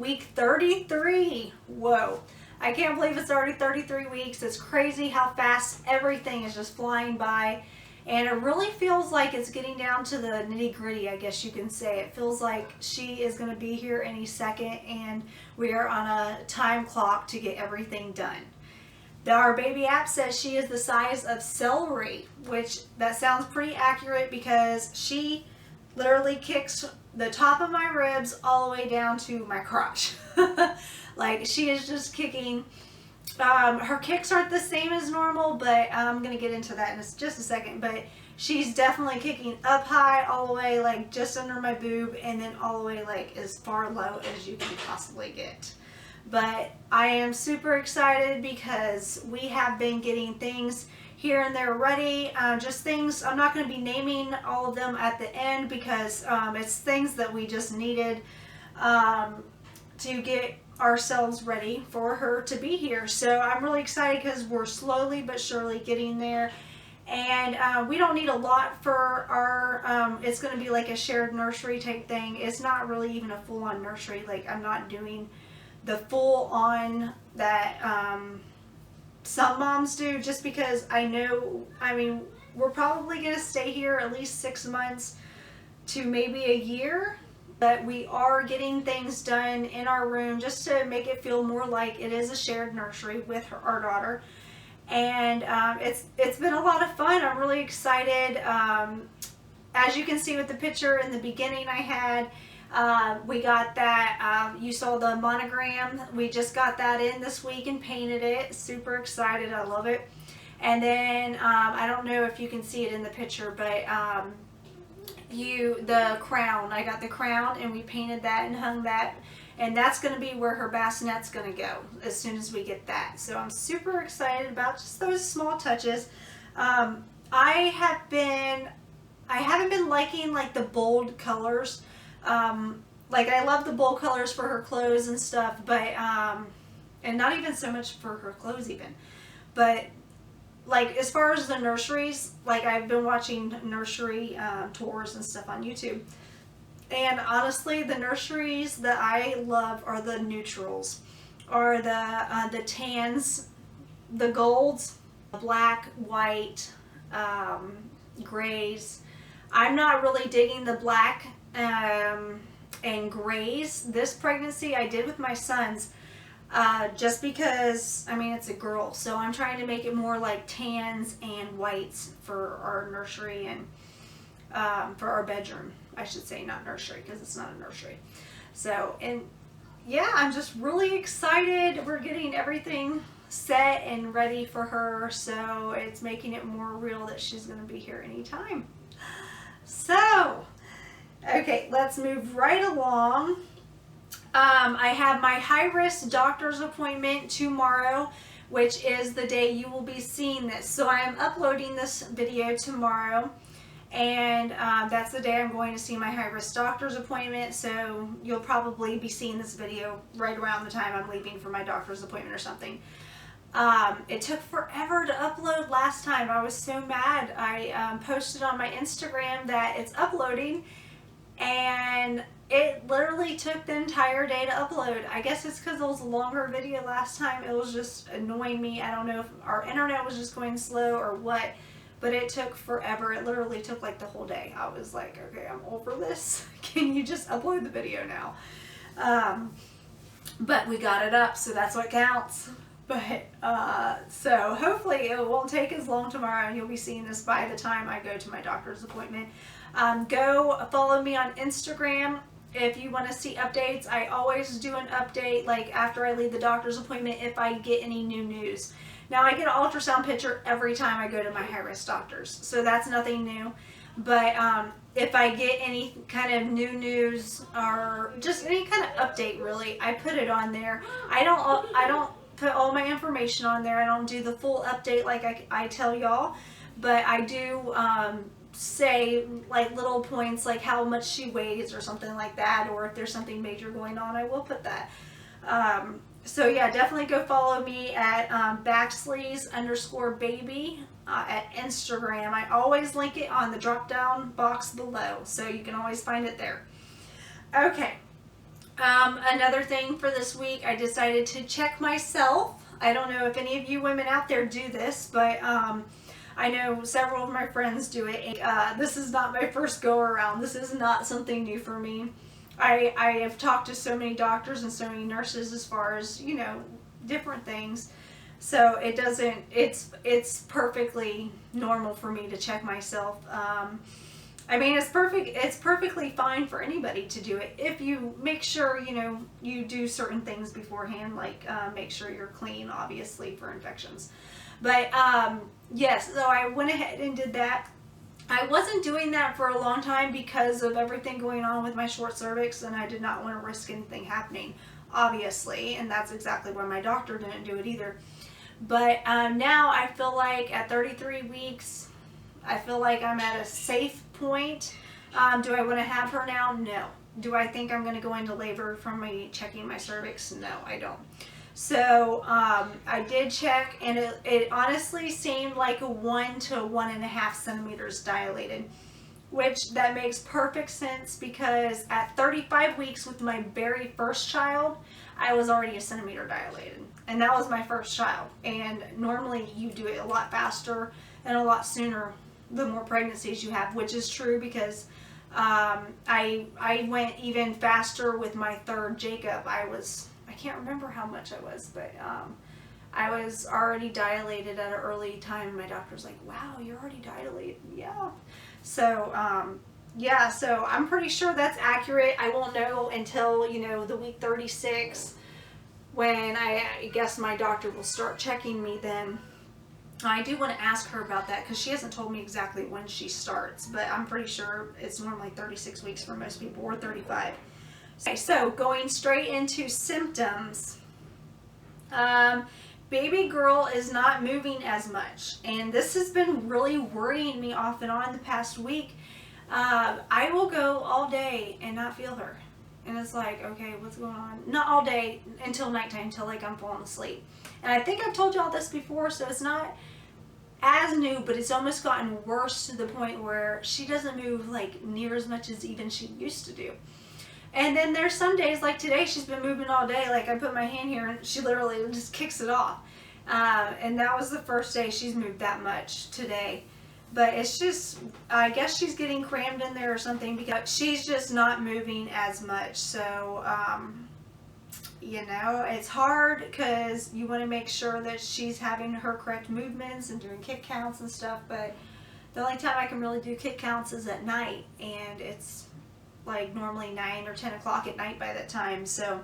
week 33. Whoa. I can't believe it's already 33 weeks. It's crazy how fast everything is just flying by. And it really feels like it's getting down to the nitty gritty, I guess you can say. It feels like she is going to be here any second, and we are on a time clock to get everything done. Our baby app says she is the size of celery, which that sounds pretty accurate because she literally kicks the top of my ribs all the way down to my crotch. Like, she is just kicking. Her kicks aren't the same as normal, but I'm going to get into that in just a second. But she's definitely kicking up high all the way, like just under my boob, and then all the way like as far low as you can possibly get. But I am super excited because we have been getting things here and there ready. Just things, I'm not going to be naming all of them at the end because it's things that we just needed to get ourselves ready for her to be here. So I'm really excited because we're slowly but surely getting there. And we don't need a lot for our, it's going to be like a shared nursery type thing. It's not really even a full-on nursery. Like, I'm not doing the full-on that some moms do, just because I know, I mean, we're probably going to stay here at least 6 months to maybe a year. But we are getting things done in our room just to make it feel more like it is a shared nursery with our daughter. And it's been a lot of fun. I'm really excited. As you can see with the picture in the beginning I had, we got that, you saw the monogram. We just got that in this week and painted it. Super excited. I love it. And then I don't know if you can see it in the picture, but the crown. I got the crown and we painted that and hung that, and that's going to be where her bassinet's going to go as soon as we get that. So I'm super excited about just those small touches. I haven't been liking like the bold colors. Like, I love the bold colors for her clothes and stuff, but and not even so much for her clothes even, but like, as far as the nurseries, like, I've been watching nursery tours and stuff on YouTube. And honestly, the nurseries that I love are the neutrals, or the tans, the golds, black, white, grays. I'm not really digging the black and grays. This pregnancy I did with my sons. Just because, I mean, it's a girl, so I'm trying to make it more like tans and whites for our nursery and for our bedroom, I should say, not nursery, because it's not a nursery. So, and yeah, I'm just really excited. We're getting everything set and ready for her, so it's making it more real that she's going to be here anytime. So, okay, let's move right along. I have my high-risk doctor's appointment tomorrow, which is the day you will be seeing this. So I am uploading this video tomorrow, and that's the day I'm going to see my high-risk doctor's appointment. So you'll probably be seeing this video right around the time I'm leaving for my doctor's appointment or something. It took forever to upload last time. I was so mad. I posted on my Instagram that it's uploading, and it literally took the entire day to upload. I guess it's because it was a longer video last time. It was just annoying me. I don't know if our internet was just going slow or what, but it took forever. It literally took like the whole day. I was like, okay, I'm over this. Can you just upload the video now? But we got it up, so that's what counts. But so hopefully it won't take as long tomorrow, and you'll be seeing this by the time I go to my doctor's appointment. Go follow me on Instagram if you want to see updates. I always do an update like after I leave the doctor's appointment if I get any new news. Now, I get an ultrasound picture every time I go to my high-risk doctors, so that's nothing new. But if I get any kind of new news or just any kind of update, really, I put it on there. I don't put all my information on there. I don't do the full update like I tell y'all, but I do say like little points like how much she weighs or something like that, or if there's something major going on, I will put that. So yeah, definitely go follow me at _baby at Instagram. I always link it on the drop down box below, so you can always find it there. Okay, Another thing for this week, I decided to check myself. I don't know if any of you women out there do this, but I know several of my friends do it. This is not my first go around. This is not something new for me. I have talked to so many doctors and so many nurses as far as, you know, different things. So it doesn't, it's perfectly normal for me to check myself. I mean, it's perfectly fine for anybody to do it if you make sure, you know, you do certain things beforehand, like make sure you're clean, obviously, for infections. But yes, so I went ahead and did that. I wasn't doing that for a long time because of everything going on with my short cervix, and I did not want to risk anything happening, obviously, and that's exactly why my doctor didn't do it either. But now I feel like at 33 weeks, I feel like I'm at a safe point. Do I want to have her now? No. Do I think I'm going to go into labor from me checking my cervix? No, I don't. So I did check, and it honestly seemed like a 1 to 1.5 centimeters dilated, which that makes perfect sense because at 35 weeks with my very first child, I was already a centimeter dilated, and that was my first child. And normally you do it a lot faster and a lot sooner the more pregnancies you have, which is true because I went even faster with my third Jacob. I can't remember how much I was, but I was already dilated at an early time. My doctor's like, wow, you're already dilated. Yeah. So, yeah, so I'm pretty sure that's accurate. I won't know until, you know, the week 36 when I guess my doctor will start checking me then. I do want to ask her about that because she hasn't told me exactly when she starts, but I'm pretty sure it's normally 36 weeks for most people, or 35. Okay, so going straight into symptoms. Baby girl is not moving as much, and this has been really worrying me off and on the past week. I will go all day and not feel her, and it's like, okay, what's going on? Not all day until nighttime, until like I'm falling asleep. And I think I've told y'all this before, so it's not as new, but it's almost gotten worse to the point where she doesn't move like near as much as even she used to do. And then there's some days like today she's been moving all day. Like I put my hand here and she literally just kicks it off. And that was the first day she's moved that much today. But it's just, I guess she's getting crammed in there or something because she's just not moving as much. So, you know, it's hard because you want to make sure that she's having her correct movements and doing kick counts and stuff. But the only time I can really do kick counts is at night. And it's like normally 9 or 10 o'clock at night by that time. So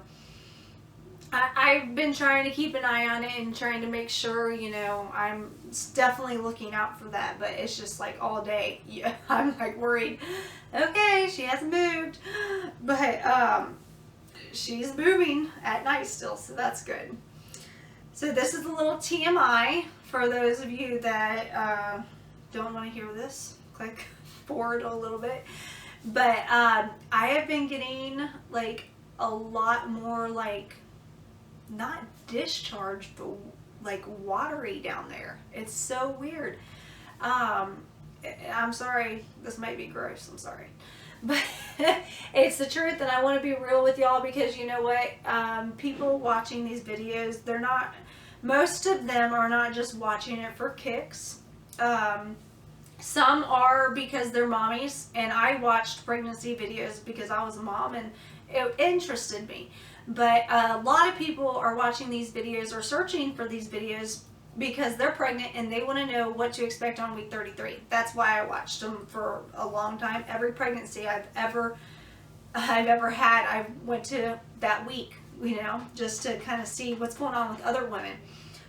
I've been trying to keep an eye on it and trying to make sure, you know, I'm definitely looking out for that, but it's just like all day. Yeah, I'm like worried. Okay, she hasn't moved, but she's moving at night still, so that's good. So this is a little TMI for those of you that don't want to hear this. Click forward a little bit. But I have been getting like a lot more like not discharged but like watery down there. It's so weird. I'm sorry, this might be gross, I'm sorry, but it's the truth, and I want to be real with y'all because you know what, people watching these videos, they're not, most of them are not just watching it for kicks. Some are because they're mommies, and I watched pregnancy videos because I was a mom and it interested me. But a lot of people are watching these videos or searching for these videos because they're pregnant and they want to know what to expect on week 33. That's why I watched them for a long time. Every pregnancy I've ever had, I went to that week, you know, just to kind of see what's going on with other women.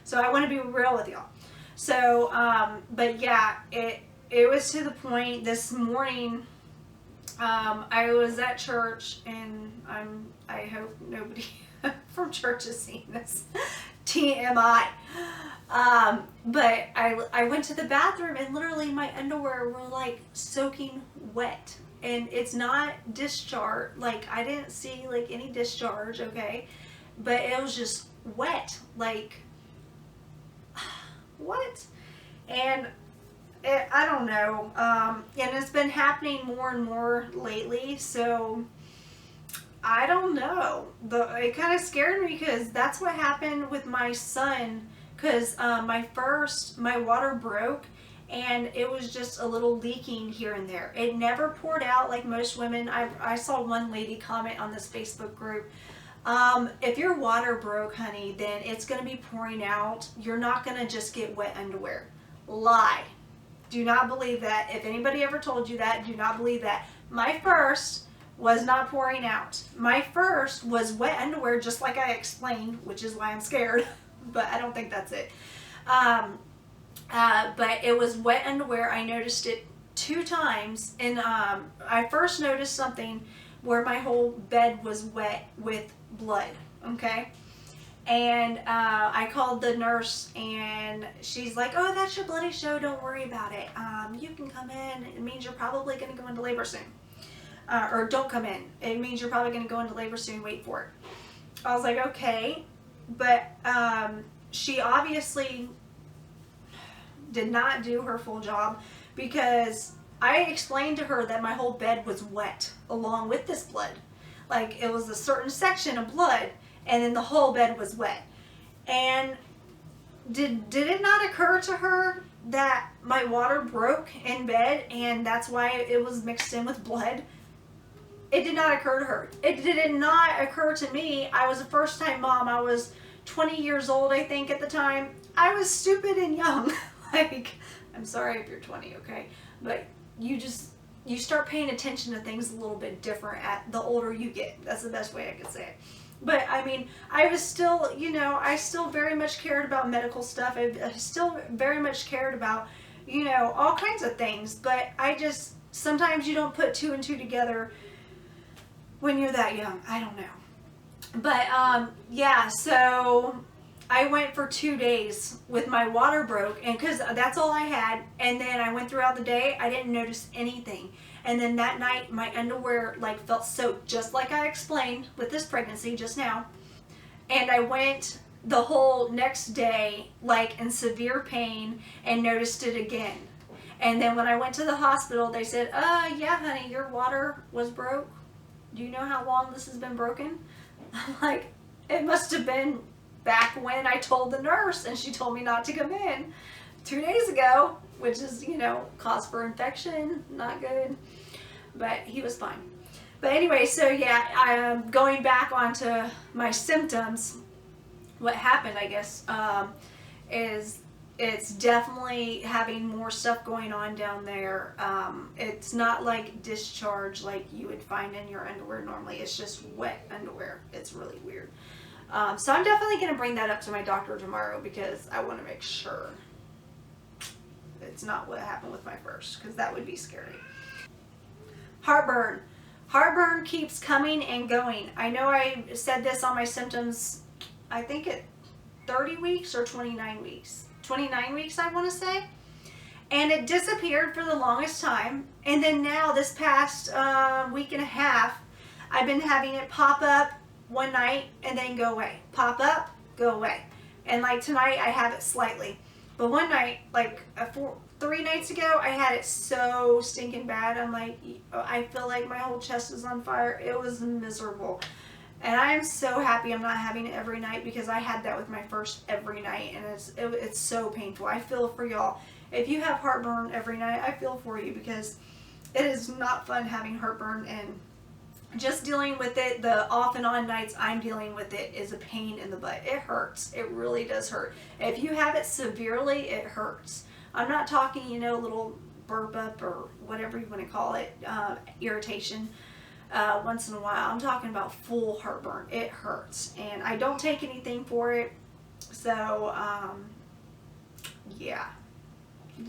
So I want to be real with y'all. So, but yeah, it was to the point this morning. I was at church, and I hope nobody from church has seen this. TMI. But I went to the bathroom, and literally my underwear were like soaking wet, and it's not discharge. Like I didn't see like any discharge, okay, but it was just wet. Like what? And I don't know, and it's been happening more and more lately, so I don't know. It kind of scared me because that's what happened with my son. Because my water broke, and it was just a little leaking here and there. It never poured out like most women. I saw one lady comment on this Facebook group. If your water broke, honey, then it's going to be pouring out. You're not going to just get wet underwear. Lie. Do not believe that. If anybody ever told you that, do not believe that. My first was not pouring out. My first was wet underwear, just like I explained, which is why I'm scared. But I don't think that's it. But it was wet underwear. I noticed it 2 times. And I first noticed something where my whole bed was wet with blood. Okay? And I called the nurse, and she's like, oh, that's your bloody show. Don't worry about it. You can come in. It means you're probably going to go into labor soon. Or don't come in. It means you're probably going to go into labor soon. Wait for it. I was like, okay. But she obviously did not do her full job, because I explained to her that my whole bed was wet along with this blood. Like, it was a certain section of blood, and then the whole bed was wet. And did it not occur to her that my water broke in bed, and that's why it was mixed in with blood? It did not occur to her. It did not occur to me. I was a first-time mom. I was 20 years old, I think, at the time. I was stupid and young. Like, I'm sorry if you're 20, okay? But you start paying attention to things a little bit different the older you get. That's the best way I could say it. But I mean, I was still, I still very much cared about medical stuff. I still very much cared about, all kinds of things. But sometimes you don't put 2 and 2 together when you're that young. I don't know. But yeah, so I went for 2 days with my water broke, and because that's all I had. And then I went throughout the day. I didn't notice anything. And then that night, my underwear felt soaked, just like I explained with this pregnancy just now. And I went the whole next day in severe pain and noticed it again. And then when I went to the hospital, they said, yeah, honey, your water was broke. Do you know how long this has been broken? I'm like, it must have been back when I told the nurse and she told me not to come in 2 days ago, which is, cause for infection, not good. But he was fine. But anyway, so yeah, I'm going back onto my symptoms. What happened, I guess, is it's definitely having more stuff going on down there. It's not like discharge like you would find in your underwear normally. It's just wet underwear. It's really weird. So I'm definitely going to bring that up to my doctor tomorrow, because I want to make sure it's not what happened with my first, because that would be scary. Heartburn. Heartburn keeps coming and going. I know I said this on my symptoms, I think at 30 weeks or 29 weeks. 29 weeks, I want to say. And it disappeared for the longest time. And then now, this past week and a half, I've been having it pop up one night and then go away. Pop up, go away. And tonight, I have it slightly. But one night, 3 nights ago, I had it so stinking bad. I'm like, I feel like my whole chest is on fire. It was miserable. And I am so happy I'm not having it every night, because I had that with my first every night, and it's so painful. I feel for y'all. If you have heartburn every night, I feel for you, because it is not fun having heartburn, and just dealing with it, the off and on nights I'm dealing with it, is a pain in the butt. It hurts. It really does hurt. If you have it severely, it hurts. I'm not talking, little burp up or whatever you want to call it, irritation. Once in a while. I'm talking about full heartburn. It hurts, and I don't take anything for it. So yeah,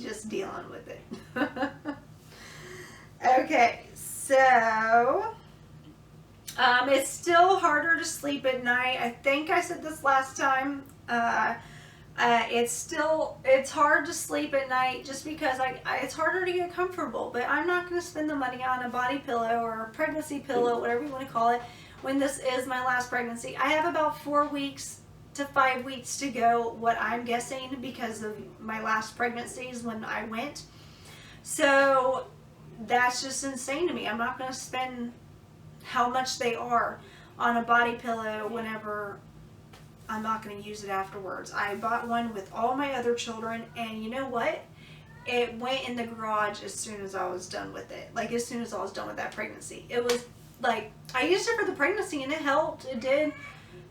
just dealing with it. Okay, so it's still harder to sleep at night. I think I said this last time. It's hard to sleep at night, just because it's harder to get comfortable. But I'm not going to spend the money on a body pillow or a pregnancy pillow, whatever you want to call it, when this is my last pregnancy. I have about 4 weeks to 5 weeks to go, what I'm guessing, because of my last pregnancies when I went. So that's just insane to me. I'm not going to spend how much they are on a body pillow whenever I'm not going to use it afterwards. I bought one with all my other children, and you know what? It went in the garage as soon as I was done with it. Like, as soon as I was done with that pregnancy. It was, like, I used it for the pregnancy, and it helped. It did.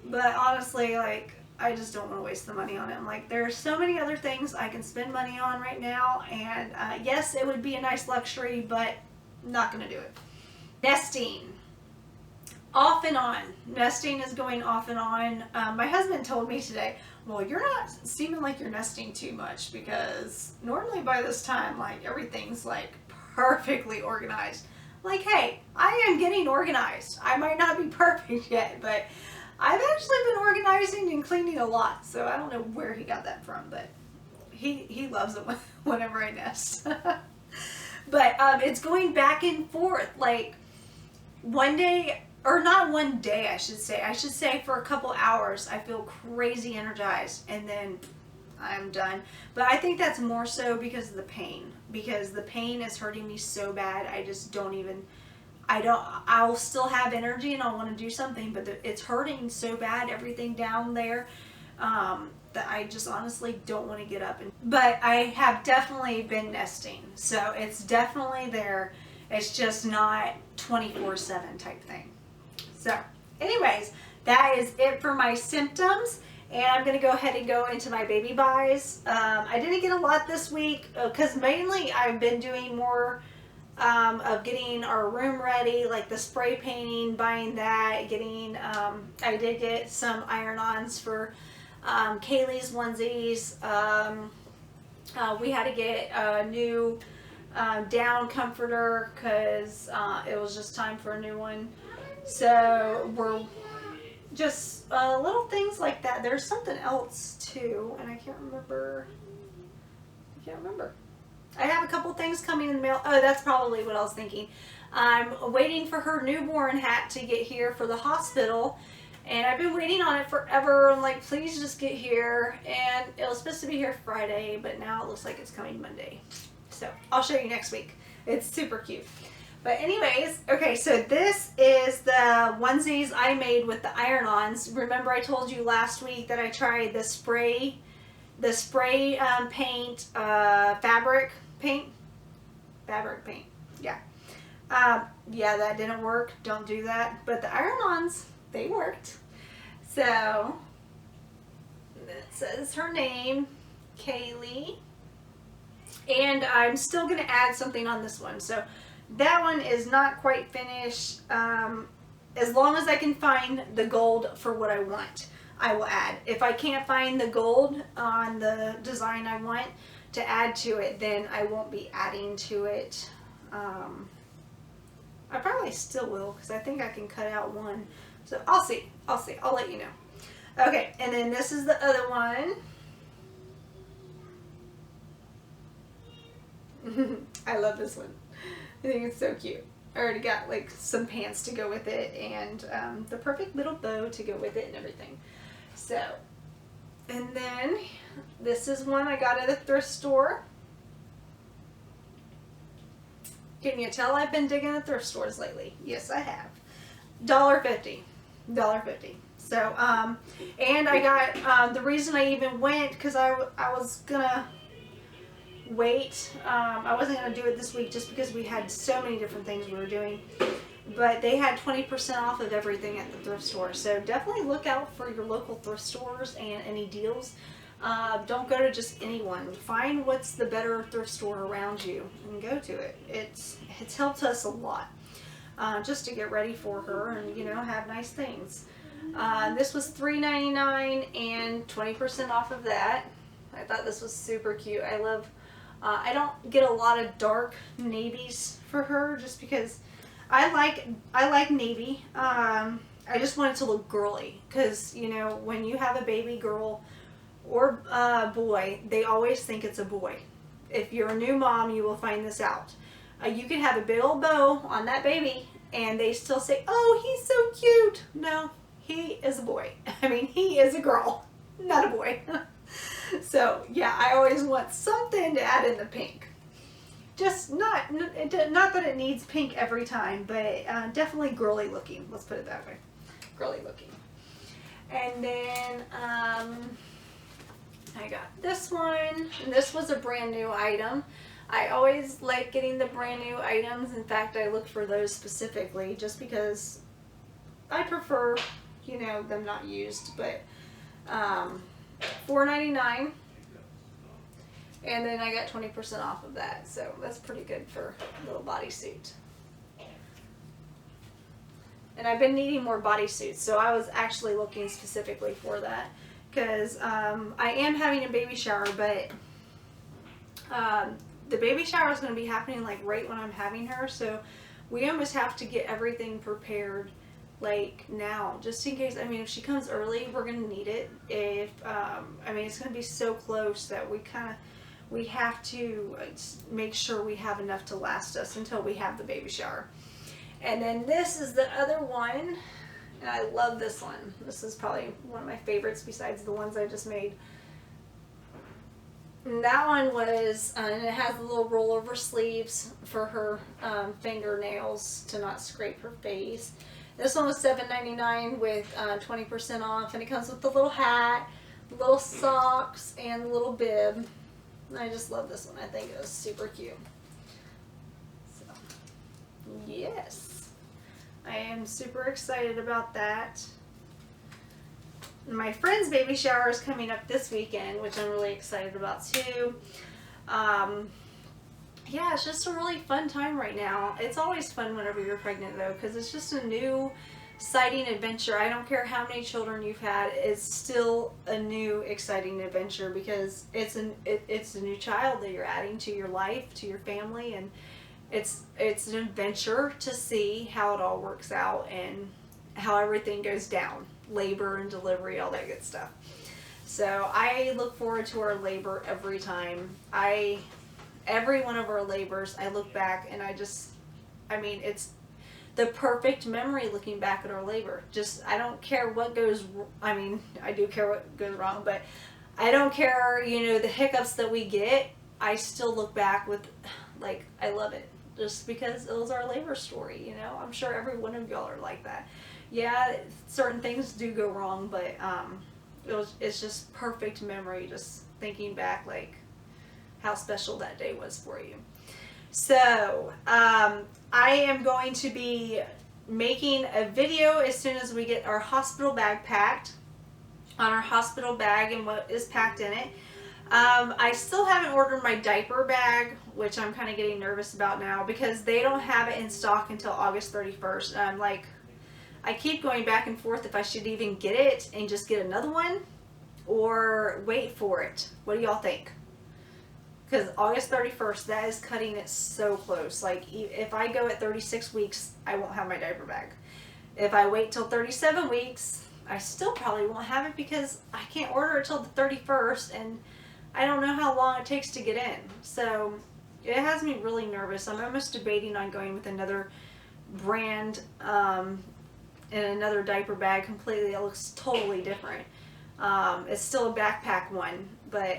But honestly, like, I just don't want to waste the money on it. I'm like, there are so many other things I can spend money on right now. And, yes, it would be a nice luxury, but I'm not going to do it. Nesting. Off and on. Nesting is going off and on. My husband told me today, well, you're not seeming like you're nesting too much, because normally by this time, like, everything's like perfectly organized. Like, hey, I am getting organized. I might not be perfect yet, but I've actually been organizing and cleaning a lot. So I don't know where he got that from, but he loves it whenever I nest. But it's going back and forth. Like, one day, or not one day, I should say for a couple hours, I feel crazy energized, and then I'm done. But I think that's more so because of the pain. Because the pain is hurting me so bad, I just don't even, I'll still have energy and I'll want to do something, but it's hurting so bad, everything down there, that I just honestly don't want to get up. But I have definitely been nesting, so it's definitely there. It's just not 24/7 type thing. So anyways, that is it for my symptoms, and I'm going to go ahead and go into my baby buys. I didn't get a lot this week because mainly I've been doing more of getting our room ready, like the spray painting, buying that, getting, I did get some iron-ons for Kaylee's onesies. We had to get a new down comforter because it was just time for a new one. So we're just little things like that. There's something else too, and I can't remember. I have a couple things coming in the mail. Oh, that's probably what I was thinking. I'm waiting for her newborn hat to get here for the hospital, and I've been waiting on it forever. I'm like, please just get here. And it was supposed to be here Friday, but now it looks like it's coming Monday. So I'll show you next week. It's super cute. But anyways, okay, so this is the onesies I made with the iron-ons. Remember I told you last week that I tried the spray paint, fabric paint, yeah. Yeah, that didn't work. Don't do that. But the iron-ons, they worked. So, it says her name, Kaylee. And I'm still going to add something on this one. So, that one is not quite finished. As long as I can find the gold for what I want, I will add. If I can't find the gold on the design I want to add to it, then I won't be adding to it. I probably still will, because I think I can cut out one. So I'll see. I'll let you know. Okay, and then this is the other one. I love this one. I think it's so cute. I already got like some pants to go with it, and the perfect little bow to go with it and everything. So, and then this is one I got at a thrift store. Can you tell I've been digging the thrift stores lately? Yes, I have. $1.50. $1.50. So, and I got, the reason I even went, because I was gonna wait. I wasn't going to do it this week just because we had so many different things we were doing. But they had 20% off of everything at the thrift store. So definitely look out for your local thrift stores and any deals. Don't go to just anyone. Find what's the better thrift store around you and go to it. It's helped us a lot. Just to get ready for her and, you know, have nice things. This was $3.99 and 20% off of that. I thought this was super cute. I love... I don't get a lot of dark navies for her just because I like navy. I just want it to look girly because, you know, when you have a baby girl or boy, they always think it's a boy. If you're a new mom, you will find this out. You can have a big old bow on that baby and they still say, oh, he's so cute. No, he is a boy. I mean, he is a girl, not a boy. So, yeah, I always want something to add in the pink. just not that it needs pink every time, but definitely girly looking. Let's put it that way, girly looking. And then I got this one, and this was a brand new item. I always like getting the brand new items. In fact, I look for those specifically just because I prefer, you know, them not used. But $4.99, and then I got 20% off of that, so that's pretty good for a little bodysuit. And I've been needing more bodysuits, so I was actually looking specifically for that because I am having a baby shower, but the baby shower is going to be happening like right when I'm having her, so we almost have to get everything prepared like now, just in case. I mean, if she comes early, we're going to need it. If I mean, it's going to be so close that we have to make sure we have enough to last us until we have the baby shower. And then this is the other one, and I love this one. This is probably one of my favorites besides the ones I just made. And that one was, and it has the little rollover sleeves for her fingernails to not scrape her face. This one was $7.99 with 20% off, and it comes with the little hat, the little socks, and the little bib. And I just love this one. I think it was super cute. So, yes. I am super excited about that. My friend's baby shower is coming up this weekend, which I'm really excited about too. Yeah, it's just a really fun time right now. It's always fun whenever you're pregnant though, because it's just a new, exciting adventure. I don't care how many children you've had, it's still a new, exciting adventure because it's a new child that you're adding to your life, to your family, and it's an adventure to see how it all works out and how everything goes down, labor and delivery, all that good stuff. So I look forward to our labor every time. Every one of our labors, I look back and I mean, it's the perfect memory looking back at our labor. Just, I don't care what goes, I mean, I do care what goes wrong, but I don't care, you know, the hiccups that we get. I still look back with, like, I love it. Just because it was our labor story, you know. I'm sure every one of y'all are like that. Yeah, certain things do go wrong, but it's just perfect memory, just thinking back like how special that day was for you. So I am going to be making a video as soon as we get our hospital bag packed, on our hospital bag and what is packed in it. I still haven't ordered my diaper bag, which I'm kind of getting nervous about now because they don't have it in stock until August 31st. And I'm like, I keep going back and forth if I should even get it and just get another one or wait for it. What do y'all think? Because August 31st, that is cutting it so close. Like, if I go at 36 weeks, I won't have my diaper bag. If I wait till 37 weeks, I still probably won't have it because I can't order it till the 31st, and I don't know how long it takes to get in. So it has me really nervous. I'm almost debating on going with another brand and another diaper bag completely. It looks totally different. It's still a backpack one, but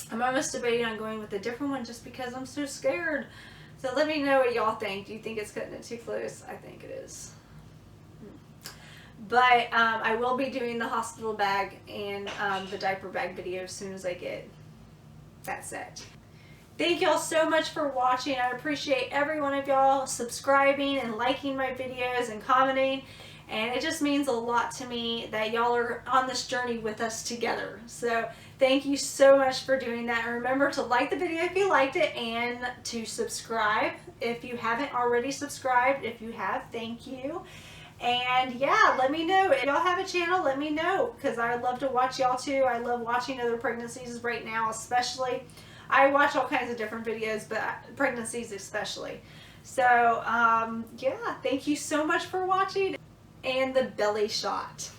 I'm almost debating on going with a different one just because I'm so scared. So let me know what y'all think. Do you think it's cutting it too close? I think it is. But I will be doing the hospital bag and the diaper bag video as soon as I get that set. Thank y'all so much for watching. I appreciate every one of y'all subscribing and liking my videos and commenting. And it just means a lot to me that y'all are on this journey with us together. So thank you so much for doing that. And remember to like the video if you liked it and to subscribe if you haven't already subscribed. If you have, thank you. And yeah, let me know. If y'all have a channel, let me know because I love to watch y'all too. I love watching other pregnancies right now, especially. I watch all kinds of different videos, but pregnancies especially. So yeah, thank you so much for watching. And the belly shot.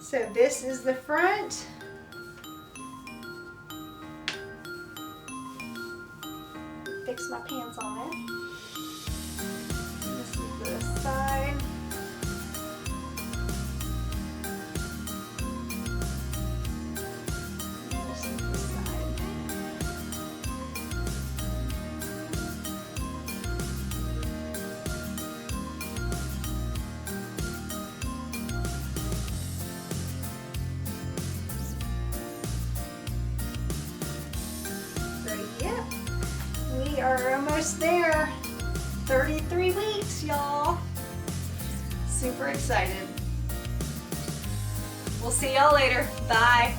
So this is the front. Fix my pants on it. This is the side. This is the side. are almost there. 33 weeks, y'all. Super excited. We'll see y'all later. Bye.